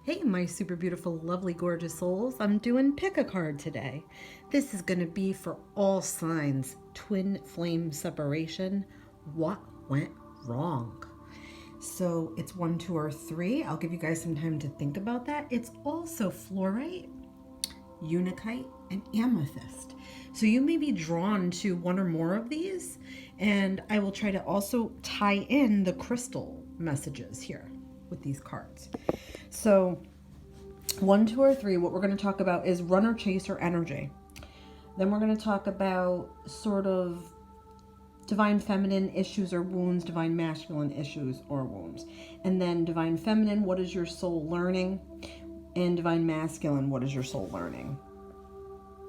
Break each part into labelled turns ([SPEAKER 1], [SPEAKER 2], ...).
[SPEAKER 1] Hey, my super beautiful, lovely, gorgeous souls. I'm doing pick a card today. This is going to be for all signs. Twin flame separation. What went wrong? So it's 1, 2, or 3. I'll give you guys some time to think about that. It's also fluorite, unakite, and amethyst. So you may be drawn to one or more of these, and I will try to also tie in the crystal messages here with these cards. So 1, 2, or 3, what we're going to talk about is runner chaser energy. Then we're going to talk about sort of divine feminine issues or wounds, divine masculine issues or wounds. And then divine feminine, what is your soul learning? And divine masculine, what is your soul learning?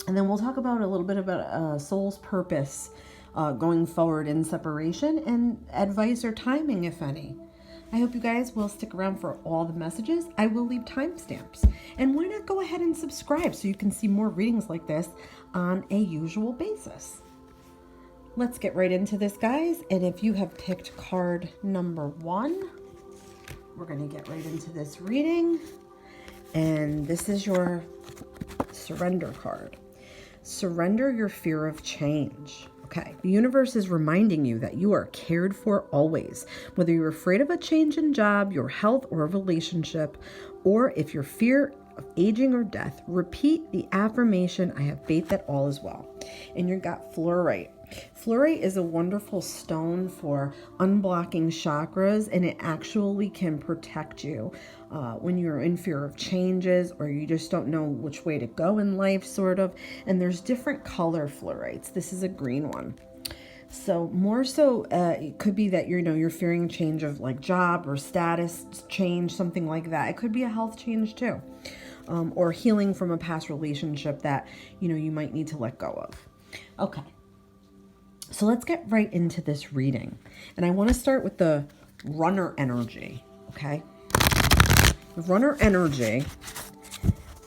[SPEAKER 1] And then we'll talk about a little bit about soul's purpose going forward in separation and advice or timing, if any. I hope you guys will stick around for all the messages. I will leave timestamps. And why not go ahead and subscribe so you can see more readings like this on a usual basis. Let's get right into this, guys. And if you have picked card number 1, we're going to get right into this reading. And this is your surrender card. Surrender your fear of change. Okay, the universe is reminding you that you are cared for always, whether you're afraid of a change in job, your health, or a relationship, or if you're fear of aging or death, repeat the affirmation, I have faith that all is well. And you got fluorite. Fluorite is a wonderful stone for unblocking chakras, and it actually can protect you when you're in fear of changes or you just don't know which way to go in life, sort of. And there's different color fluorites. This is a green one. So more so, it could be that you're fearing change of like job or status change, something like that. It could be a health change too, or healing from a past relationship that you might need to let go of. Okay. So let's get right into this reading. And I want to start with the runner energy, okay? The runner energy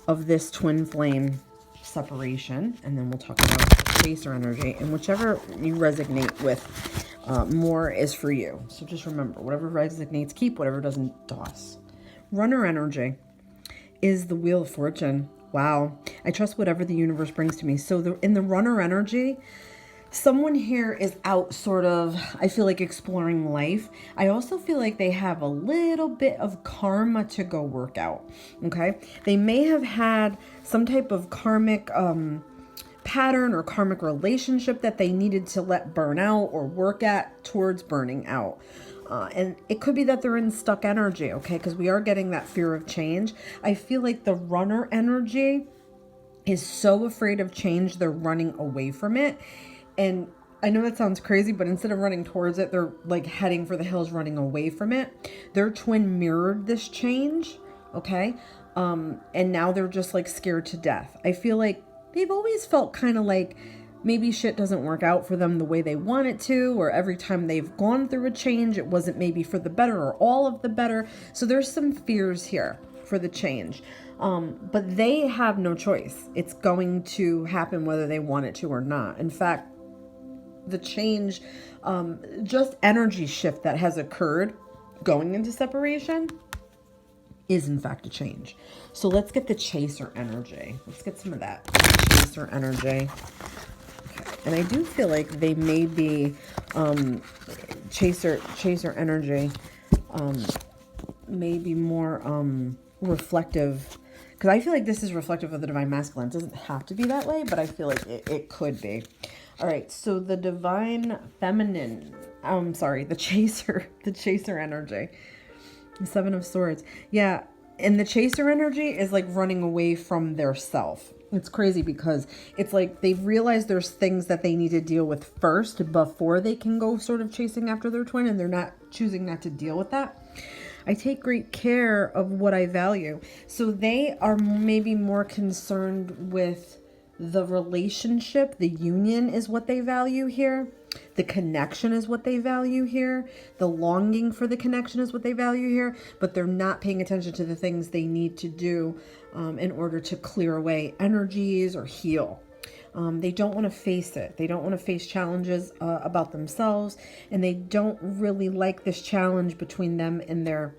[SPEAKER 1] of this twin flame separation, and then we'll talk about the chaser energy, and whichever you resonate with more is for you. So just remember, whatever resonates, keep, whatever doesn't, toss. Runner energy is the Wheel of Fortune. Wow. I trust whatever the universe brings to me. So in the runner energy, someone here is out sort of, I feel like, exploring life. I also feel like they have a little bit of karma to go work out, okay? They may have had some type of karmic pattern or karmic relationship that they needed to let burn out or work at towards burning out. And it could be that they're in stuck energy, okay? Because we are getting that fear of change. I feel like the runner energy is so afraid of change, they're running away from it. And I know that sounds crazy, but instead of running towards it, they're like heading for the hills, running away from it. Their twin mirrored this change, okay? And now they're just like scared to death. I feel like they've always felt kind of like maybe shit doesn't work out for them the way they want it to, or every time they've gone through a change, it wasn't maybe for the better or all of the better. So there's some fears here for the change. But they have no choice. It's going to happen whether they want it to or not. In fact, the change, just energy shift that has occurred going into separation is in fact a change. So let's get the chaser energy. Let's get some of that chaser energy. Okay. And I do feel like they may be chaser energy may be more reflective, because I feel like this is reflective of the divine masculine. It doesn't have to be that way, but I feel like it could be. All right, so the divine feminine, the chaser energy, the 7 of Swords. Yeah, and the chaser energy is like running away from their self. It's crazy because it's like they've realized there's things that they need to deal with first before they can go sort of chasing after their twin, and they're choosing not to deal with that. I take great care of what I value. So they are maybe more concerned with the relationship, the union is what they value here. The connection is what they value here. The longing for the connection is what they value here. But they're not paying attention to the things they need to do in order to clear away energies or heal. They don't want to face it. They don't want to face challenges about themselves. And they don't really like this challenge between them and their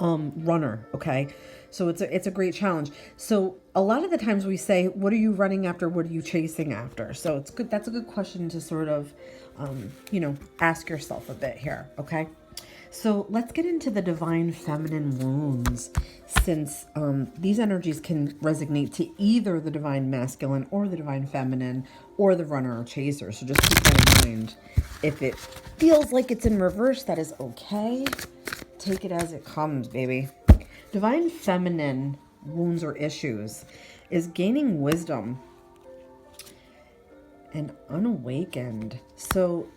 [SPEAKER 1] runner. Okay. So it's a great challenge. So a lot of the times we say, what are you running after? What are you chasing after? So it's good. That's a good question to sort of, ask yourself a bit here. Okay. So let's get into the divine feminine wounds, since these energies can resonate to either the divine masculine or the divine feminine or the runner or chaser. So just keep that in mind. If it feels like it's in reverse, that is okay. Take it as it comes, baby. Divine feminine wounds or issues is gaining wisdom and unawakened. So,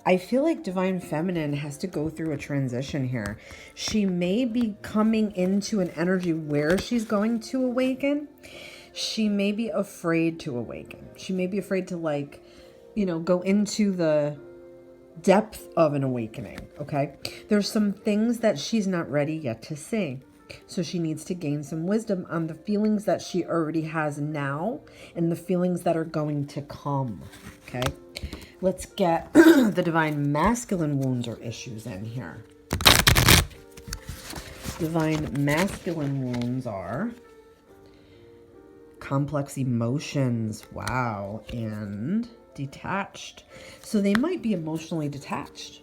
[SPEAKER 1] I feel like divine feminine has to go through a transition here. She may be coming into an energy where she's going to awaken. She may be afraid to awaken. She may be afraid to go into the depth of an awakening. Okay. There's some things that she's not ready yet to see. So she needs to gain some wisdom on the feelings that she already has now and the feelings that are going to come. Okay. Let's get the divine masculine wounds or issues in here. Divine masculine wounds are complex emotions. Wow. And detached. So they might be emotionally detached.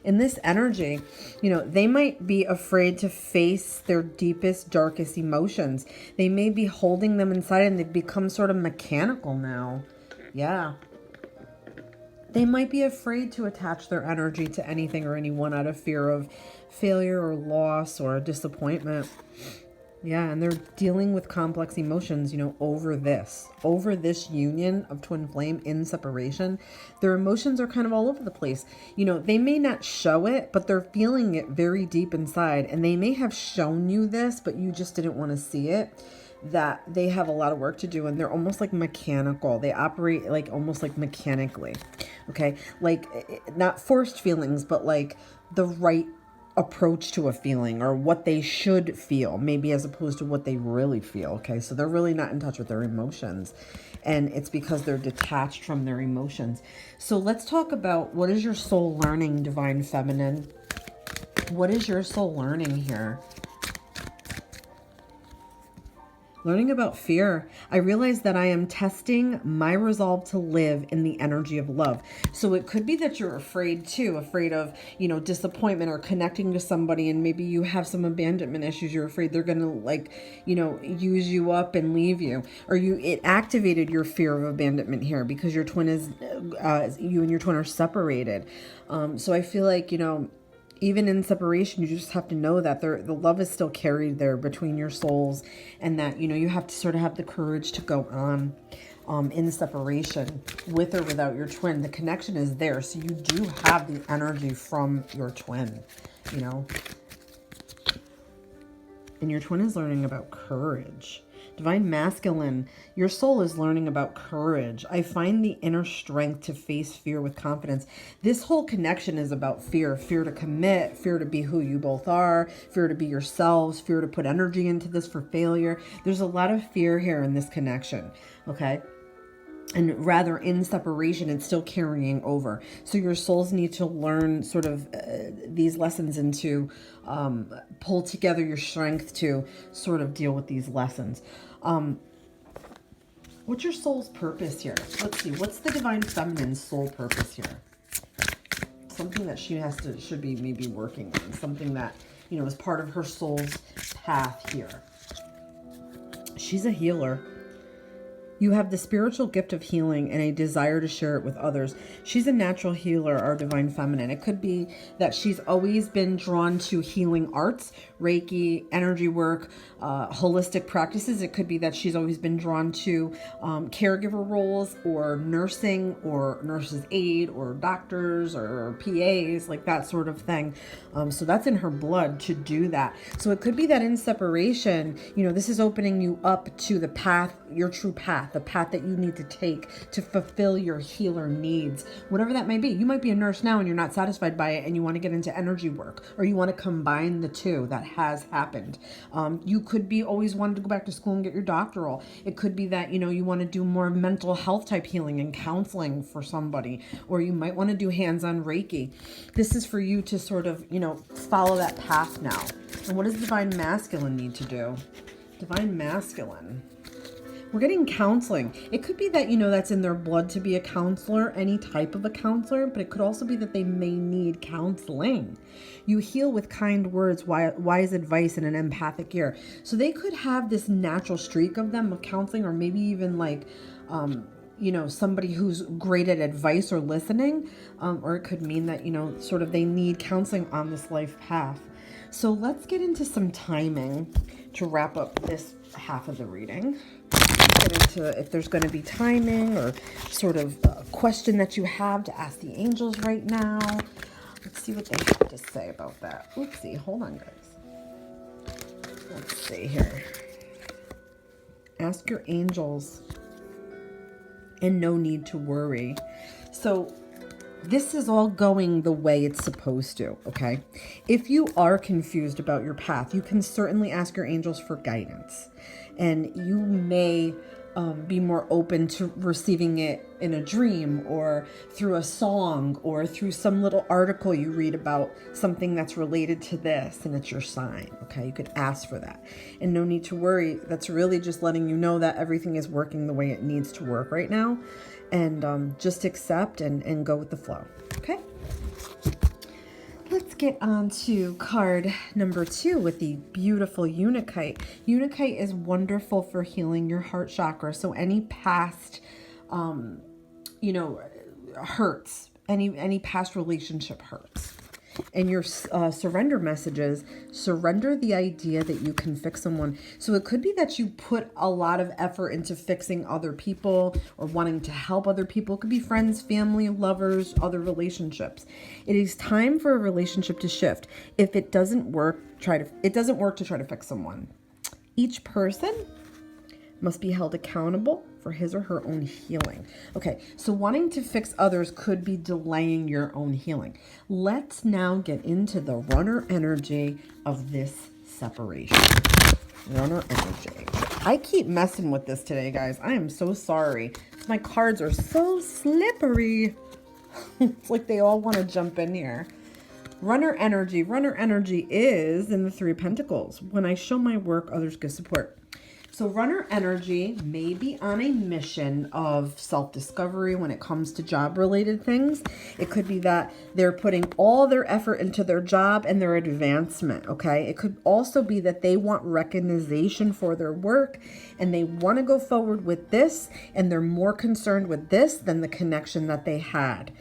[SPEAKER 1] In this energy, they might be afraid to face their deepest, darkest emotions. They may be holding them inside and they've become sort of mechanical now. Yeah. They might be afraid to attach their energy to anything or anyone out of fear of failure or loss or disappointment. Yeah, and they're dealing with complex emotions, over this union of twin flame in separation. Their emotions are kind of all over the place. They may not show it, but they're feeling it very deep inside. And they may have shown you this, but you just didn't want to see it, that they have a lot of work to do. And they're almost like mechanical. They operate almost like mechanically. Okay. Not forced feelings, but the right approach to a feeling or what they should feel, maybe as opposed to what they really feel. Okay. So they're really not in touch with their emotions, and it's because they're detached from their emotions. So let's talk about, what is your soul learning, divine feminine? What is your soul learning here? Learning about fear. I realize that I am testing my resolve to live in the energy of love. So it could be that you're afraid of, disappointment or connecting to somebody, and maybe you have some abandonment issues. You're afraid they're going to use you up and leave you, or it activated your fear of abandonment here because your twin is, you and your twin are separated. So I feel like, even in separation, you just have to know that the love is still carried there between your souls, and that, you have to sort of have the courage to go on in separation with or without your twin. The connection is there. So you do have the energy from your twin, and your twin is learning about courage. Divine masculine, your soul is learning about courage. I find the inner strength to face fear with confidence. This whole connection is about fear to commit, fear to be who you both are, fear to be yourselves, fear to put energy into this for failure. There's a lot of fear here in this connection. Okay. And rather in separation, it's still carrying over. So your souls need to learn sort of these lessons and to pull together your strength to sort of deal with these lessons. What's your soul's purpose here? Let's see. What's the divine feminine's soul purpose here? Something that she should be maybe working on. Something that, is part of her soul's path here. She's a healer. You have the spiritual gift of healing and a desire to share it with others. She's a natural healer, our divine feminine. It could be that she's always been drawn to healing arts, Reiki, energy work, holistic practices. It could be that she's always been drawn to caregiver roles, or nursing, or nurse's aid, or doctors, or PAs, like that sort of thing. So that's in her blood to do that. So it could be that in separation, this is opening you up to the path your true path, the path that you need to take to fulfill your healer needs, whatever that may be. You might be a nurse now and you're not satisfied by it and you want to get into energy work, or you want to combine the two. That has happened. You could be always wanting to go back to school and get your doctoral. It could be that, you want to do more mental health type healing and counseling for somebody, or you might want to do hands-on Reiki. This is for you to sort of, follow that path now. And what does Divine Masculine need to do? Divine Masculine. We're getting counseling. It could be that, that's in their blood to be a counselor, any type of a counselor, but it could also be that they may need counseling. You heal with kind words, wise advice, and an empathic ear. So they could have this natural streak of them of counseling, or maybe even like, somebody who's great at advice or listening, or it could mean that, sort of they need counseling on this life path. So let's get into some timing to wrap up this half of the reading. Get into if there's going to be timing or sort of a question that you have to ask the angels right now. Let's see what they have to say about that. Oopsie, hold on, guys. Let's see here. Ask your angels, and no need to worry. So this is all going the way it's supposed to, okay? If you are confused about your path, you can certainly ask your angels for guidance. And you may be more open to receiving it in a dream, or through a song, or through some little article you read about something that's related to this, and it's your sign, okay? You could ask for that. And no need to worry. That's really just letting you know that everything is working the way it needs to work right now. And just accept and go with the flow, okay? Let's get on to card number 2 with the beautiful Unakite. Unakite is wonderful for healing your heart chakra. So any past, hurts, any past relationship hurts. And your surrender messages, surrender the idea that you can fix someone. So it could be that you put a lot of effort into fixing other people or wanting to help other people. It could be friends, family, lovers, other relationships. It is time for a relationship to shift. If it doesn't work, it doesn't work to try to fix someone. Each person must be held accountable for his or her own healing. Okay, so wanting to fix others could be delaying your own healing. Let's now get into the runner energy of this separation. Runner energy. I keep messing with this today, guys. I am so sorry. My cards are so slippery. It's like they all want to jump in here. Runner energy. Runner energy is in the 3 of Pentacles. When I show my work, others give support. So runner energy may be on a mission of self-discovery when it comes to job-related things. It could be that they're putting all their effort into their job and their advancement, okay? It could also be that they want recognition for their work and they want to go forward with this, and they're more concerned with this than the connection that they had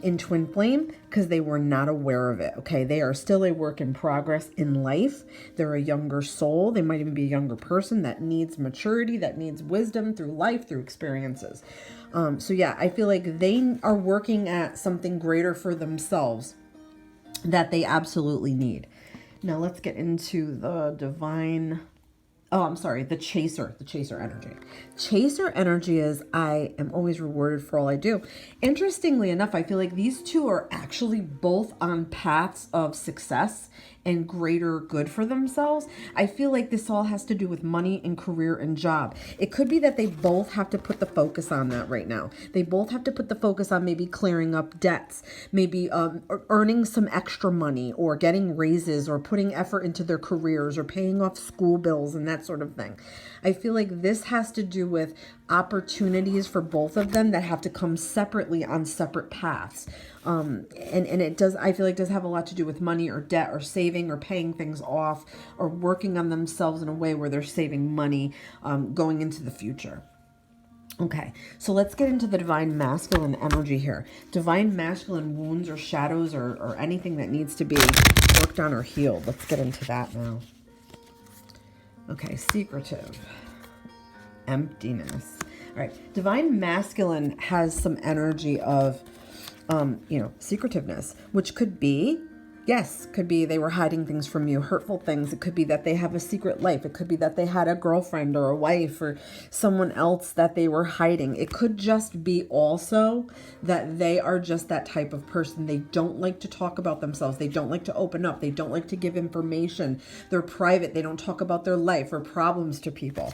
[SPEAKER 1] in twin flame, because they were not aware of it. Okay, they are still a work in progress in life. They're a younger soul. They might even be a younger person that needs maturity, that needs wisdom through life, through experiences. So yeah, I feel like they are working at something greater for themselves that they absolutely need. Now let's get into the the chaser energy. Chaser energy is, I am always rewarded for all I do. Interestingly enough, I feel like these two are actually both on paths of success and greater good for themselves. I feel like this all has to do with money and career and job. It could be that they both have to put the focus on that right now. They both have to put the focus on maybe clearing up debts, maybe earning some extra money, or getting raises, or putting effort into their careers, or paying off school bills and that sort of thing. I feel like this has to do with opportunities for both of them that have to come separately on separate paths. And it does, I feel like, does have a lot to do with money or debt or saving or paying things off or working on themselves in a way where they're saving money going into the future. Okay, so let's get into the divine masculine energy here. Divine masculine wounds or shadows or anything that needs to be worked on or healed. Let's get into that now. Okay, secretive. Emptiness. All right, divine masculine has some energy of secretiveness, which could be Yes, could be they were hiding things from you, hurtful things. It could be that they have a secret life. It could be that they had a girlfriend or a wife or someone else that they were hiding. It could just be also that they are just that type of person. They don't like to talk about themselves. They don't like to open up. They don't like to give information. They're private. They don't talk about their life or problems to people.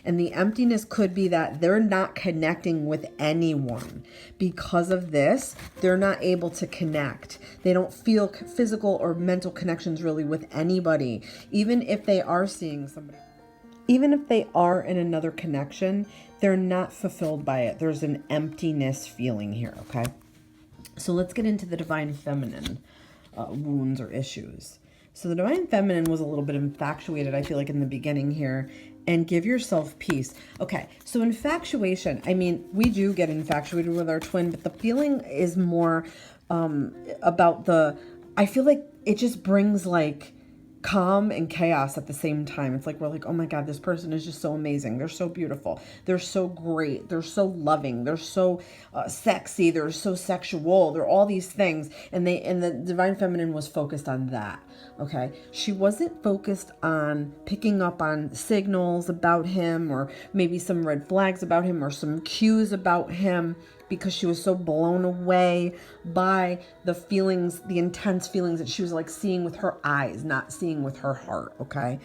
[SPEAKER 1] And the emptiness could be that they're not connecting with anyone. Because of this, they're not able to connect. They don't feel physical or mental connections really with anybody. Even if they are seeing somebody, even if they are in another connection, they're not fulfilled by it. There's an emptiness feeling here, okay? So let's get into the divine feminine wounds or issues. So the divine feminine was a little bit infatuated, I feel like, in the beginning here. And give yourself peace. Okay, so infatuation, I mean, we do get infatuated with our twin, but the feeling is more about I feel like it just brings like calm and chaos at the same time. It's like, we're like, oh my God, this person is just so amazing. They're so beautiful. They're so great. They're so loving. They're so sexy. They're so sexual. They're all these things. And the divine feminine was focused on that. Okay. She wasn't focused on picking up on signals about him or maybe some red flags about him or some cues about him, because she was so blown away by the feelings, the intense feelings that she was like seeing with her eyes, not seeing with her heart. Okay.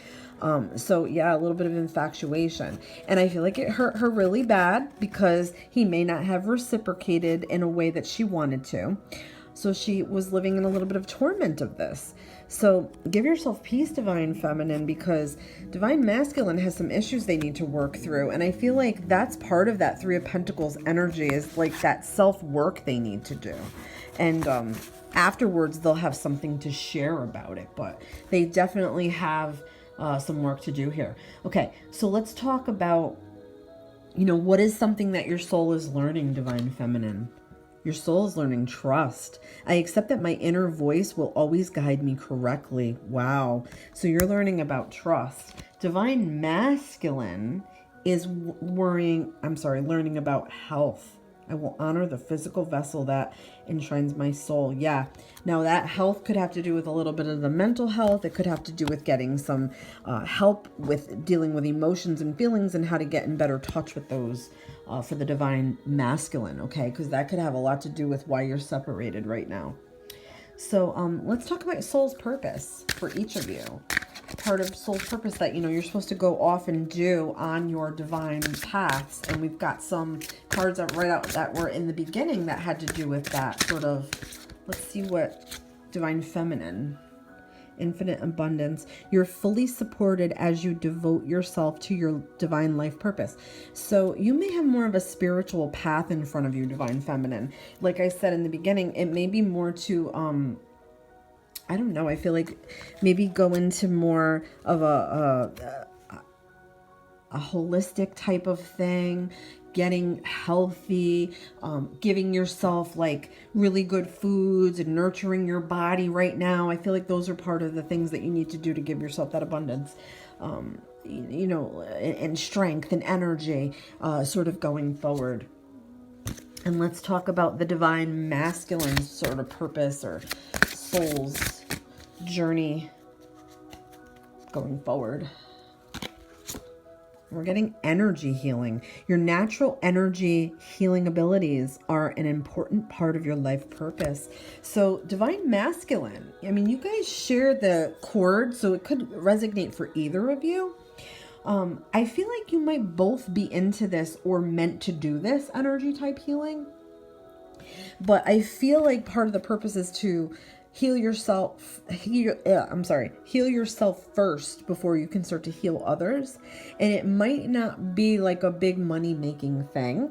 [SPEAKER 1] So yeah, a little bit of infatuation. And I feel like it hurt her really bad because he may not have reciprocated in a way that she wanted to. So she was living in a little bit of torment of this. So give yourself peace, divine feminine, because divine masculine has some issues they need to work through. And I feel like that's part of that Three of Pentacles energy, is like that self-work they need to do. And afterwards, they'll have something to share about it. But they definitely have some work to do here. Okay, so let's talk about, what is something that your soul is learning, divine feminine? Your soul is learning trust. I accept that my inner voice will always guide me correctly. Wow. So you're learning about trust. Divine masculine is learning about health. I will honor the physical vessel that enshrines my soul. Yeah. Now that health could have to do with a little bit of the mental health. It could have to do with getting some help with dealing with emotions and feelings and how to get in better touch with those for the divine masculine. Okay. Because that could have a lot to do with why you're separated right now. So let's talk about soul's purpose for each of you. Part of soul's purpose that you're supposed to go off and do on your divine paths. And we've got some cards that that were in the beginning that had to do with that sort of. Let's see what divine feminine, infinite abundance. You're fully supported as you devote yourself to your divine life purpose. So you may have more of a spiritual path in front of you, divine feminine. Like I said in the beginning, it may be more to I don't know. I feel like maybe go into more of a holistic type of thing, getting healthy, giving yourself like really good foods and nurturing your body right now. I feel like those are part of the things that you need to do to give yourself that abundance, and strength and energy, sort of going forward. And let's talk about the divine masculine sort of purpose or soul's journey going forward. We're getting energy healing. Your natural energy healing abilities are an important part of your life purpose. So divine masculine, I mean, you guys share the chord, so it could resonate for either of you. I feel like you might both be into this or meant to do this energy type healing. But I feel like part of the purpose is to heal yourself first before you can start to heal others. And it might not be like a big money making thing.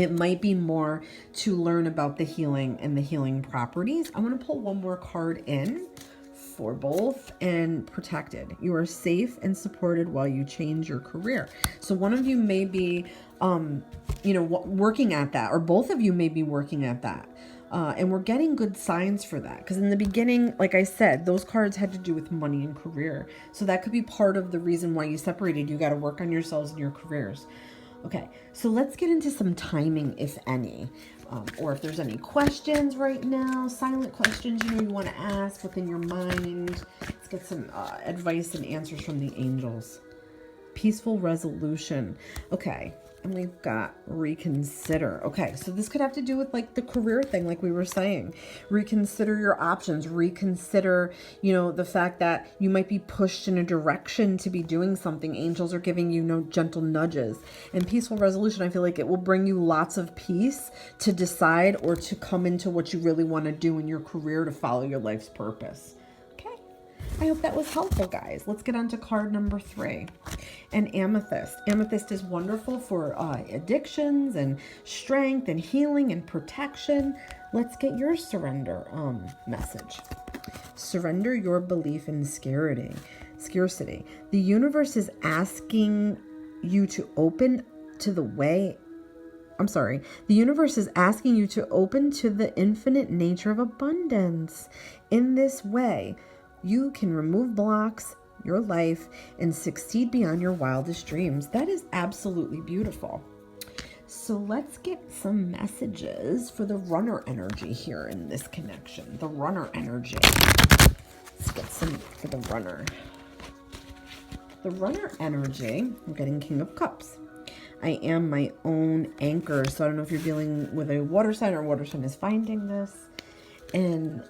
[SPEAKER 1] It might be more to learn about the healing and the healing properties. I'm going to pull one more card in for both. And protected. You are safe and supported while you change your career. So one of you may be, working at that, or both of you may be working at that. And we're getting good signs for that. Because in the beginning, like I said, those cards had to do with money and career. So that could be part of the reason why you separated. You got to work on yourselves and your careers. Okay, so let's get into some timing, if any, or if there's any questions right now, silent questions you want to ask within your mind. Let's get some advice and answers from the angels. Peaceful resolution. Okay. And we've got reconsider. Okay, so this could have to do with like the career thing, like we were saying. Reconsider your options. Reconsider, the fact that you might be pushed in a direction to be doing something. Angels are giving you gentle nudges. And peaceful resolution, I feel like it will bring you lots of peace to decide or to come into what you really want to do in your career to follow your life's purpose. I hope that was helpful, guys. Let's get on to card number 3. And amethyst. Amethyst is wonderful for addictions and strength and healing and protection. Let's get your surrender message. Surrender your belief in scarcity. The universe is asking you to open to the way. The universe is asking you to open to the infinite nature of abundance. In this way, you can remove blocks, your life, and succeed beyond your wildest dreams. That is absolutely beautiful. So let's get some messages for the runner energy here in this connection. The runner energy. Let's get some for the runner. The runner energy, we're getting King of Cups. I am my own anchor. So I don't know if you're dealing with a water sign or water sign is finding this. And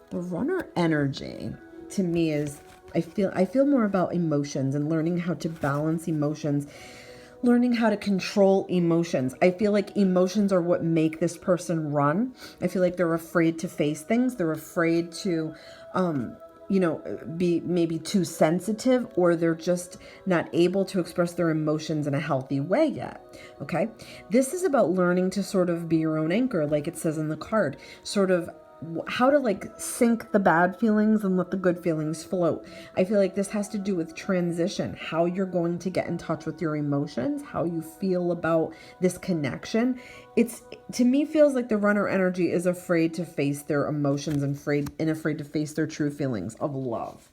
[SPEAKER 1] the runner energy to me is, I feel more about emotions and learning how to balance emotions, learning how to control emotions. I feel like emotions are what make this person run. I feel like they're afraid to face things. They're afraid to, be maybe too sensitive, or they're just not able to express their emotions in a healthy way yet. Okay. This is about learning to sort of be your own anchor, like it says in the card, sort of how to sink the bad feelings and let the good feelings float. I feel like this has to do with transition, how you're going to get in touch with your emotions, how you feel about this connection. It's, to me, feels like the runner energy is afraid to face their emotions and afraid to face their true feelings of love.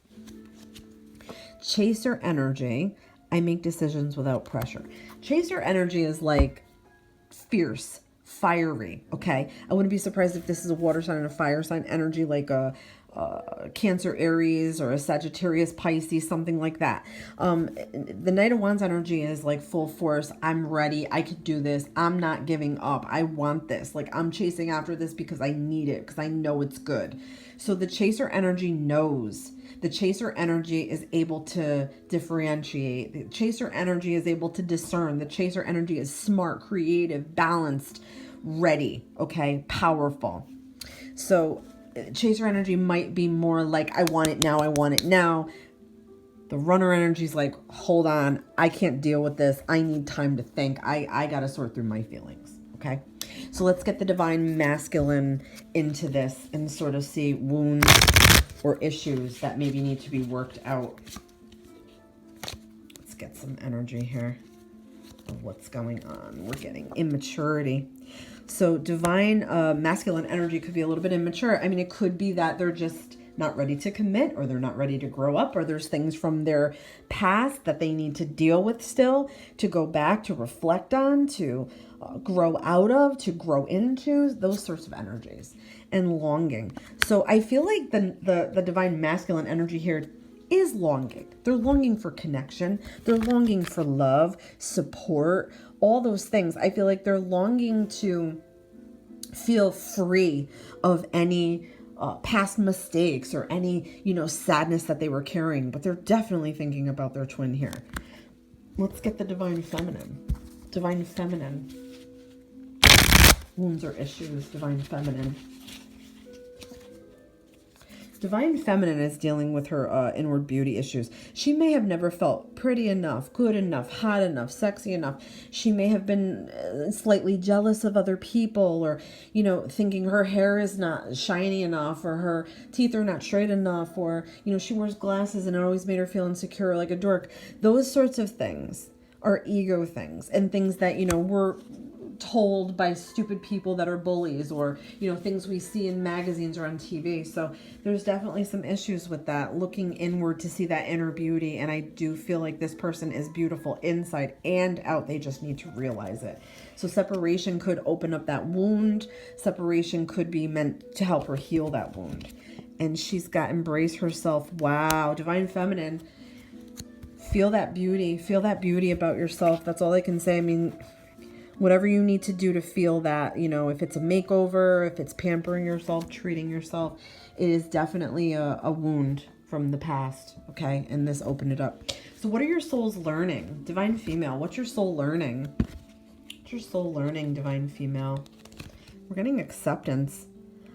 [SPEAKER 1] Chaser energy, I make decisions without pressure. Chaser energy is like fierce, fiery. Okay. I wouldn't be surprised if this is a water sign and a fire sign energy, like a Cancer, Aries, or a Sagittarius, Pisces, something like that. The Knight of Wands energy is like full force. I'm ready. I could do this. I'm not giving up. I want this. Like, I'm chasing after this because I need it, because I know it's good. So the chaser energy knows. The chaser energy is able to differentiate. The chaser energy is able to discern. The chaser energy is smart, creative, balanced, ready, okay, powerful. So chaser energy might be more like, I want it now, I want it now. The runner energy is like, hold on, I can't deal with this. I need time to think. I got to sort through my feelings, okay? So let's get the divine masculine into this and sort of see wounds or issues that maybe need to be worked out. Let's get some energy here of what's going on. We're getting immaturity. So divine masculine energy could be a little bit immature. I mean, it could be that they're just not ready to commit, or they're not ready to grow up, or there's things from their past that they need to deal with still, to go back, to reflect on, to grow out of, to grow into, those sorts of energies, and longing. So I feel like the divine masculine energy here is longing. They're longing for connection. They're longing for love, support, all those things. I feel like they're longing to feel free of any past mistakes or any, sadness that they were carrying, but they're definitely thinking about their twin here. Let's get the divine feminine. Divine feminine. Wounds or issues, divine feminine. Divine feminine is dealing with her inward beauty issues. She may have never felt pretty enough, good enough, hot enough, sexy enough. She may have been slightly jealous of other people, or, thinking her hair is not shiny enough, or her teeth are not straight enough, or, she wears glasses and it always made her feel insecure like a dork. Those sorts of things are ego things, and things that, we're told by stupid people that are bullies, or things we see in magazines or on TV. So there's definitely some issues with that, looking inward to see that inner beauty. And I do feel like this person is beautiful inside and out. They just need to realize it. So separation could open up that wound. Separation could be meant to help her heal that wound. And she's got to embrace herself. Wow, divine feminine. Feel that beauty. Feel that beauty about yourself. That's all I can say. I mean, whatever you need to do to feel that, if it's a makeover, if it's pampering yourself, treating yourself, it is definitely a wound from the past, okay? And this opened it up. So what are your souls learning? Divine female, what's your soul learning? What's your soul learning, divine female? We're getting acceptance.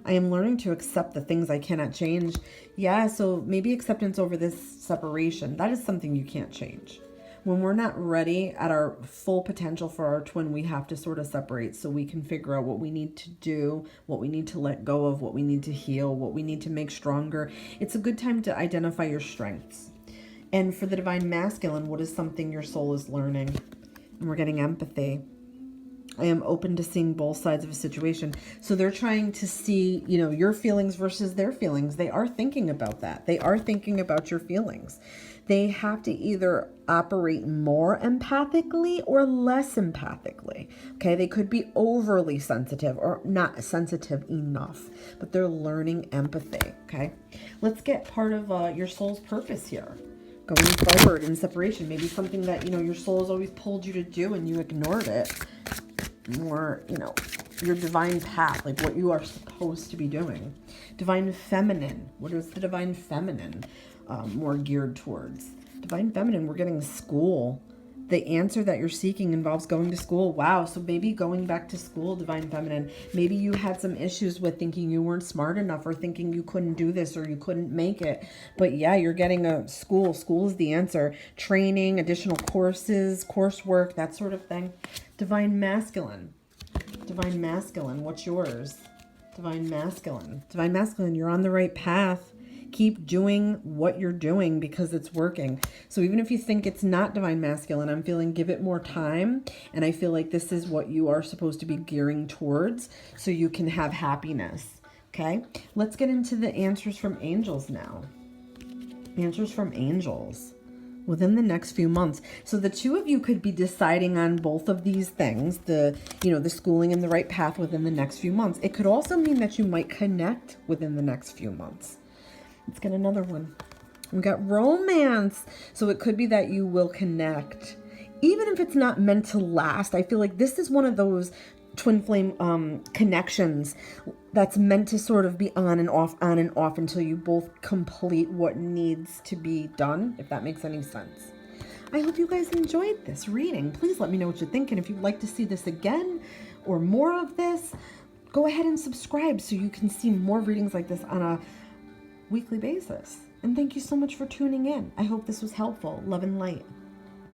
[SPEAKER 1] I am learning to accept the things I cannot change. Yeah, so maybe acceptance over this separation. That is something you can't change. When we're not ready at our full potential for our twin, we have to sort of separate so we can figure out what we need to do, what we need to let go of, what we need to heal, what we need to make stronger. It's a good time to identify your strengths. And for the divine masculine, what is something your soul is learning? And we're getting empathy. I am open to seeing both sides of a situation. So they're trying to see, your feelings versus their feelings. They are thinking about that. They are thinking about your feelings. They have to either operate more empathically or less empathically. Okay, they could be overly sensitive or not sensitive enough, but they're learning empathy. Okay, let's get part of your soul's purpose here. Going forward in separation, maybe something that, your soul has always pulled you to do and you ignored it. More, your divine path, like what you are supposed to be doing. Divine feminine. What is the divine feminine more geared towards? Divine feminine, we're getting school. The answer that you're seeking involves going to school. Wow. So maybe going back to school, divine feminine. Maybe you had some issues with thinking you weren't smart enough or thinking you couldn't do this or you couldn't make it. But yeah, you're getting a school. School is the answer. Training, additional courses, coursework, that sort of thing. Divine masculine. Divine masculine, what's yours? Divine masculine. Divine masculine, you're on the right path. Keep doing what you're doing because it's working. So even if you think it's not divine masculine, I'm feeling give it more time. And I feel like this is what you are supposed to be gearing towards so you can have happiness. Okay, let's get into the answers from angels now. Answers from angels within the next few months. So the two of you could be deciding on both of these things, the schooling and the right path within the next few months. It could also mean that you might connect within the next few months. Let's get another one. We got romance. So it could be that you will connect. Even if it's not meant to last, I feel like this is one of those twin flame connections that's meant to sort of be on and off until you both complete what needs to be done, if that makes any sense. I hope you guys enjoyed this reading. Please let me know what you think. And if you'd like to see this again or more of this, go ahead and subscribe so you can see more readings like this on a weekly basis. And thank you so much for tuning in. I hope this was helpful. Love and light.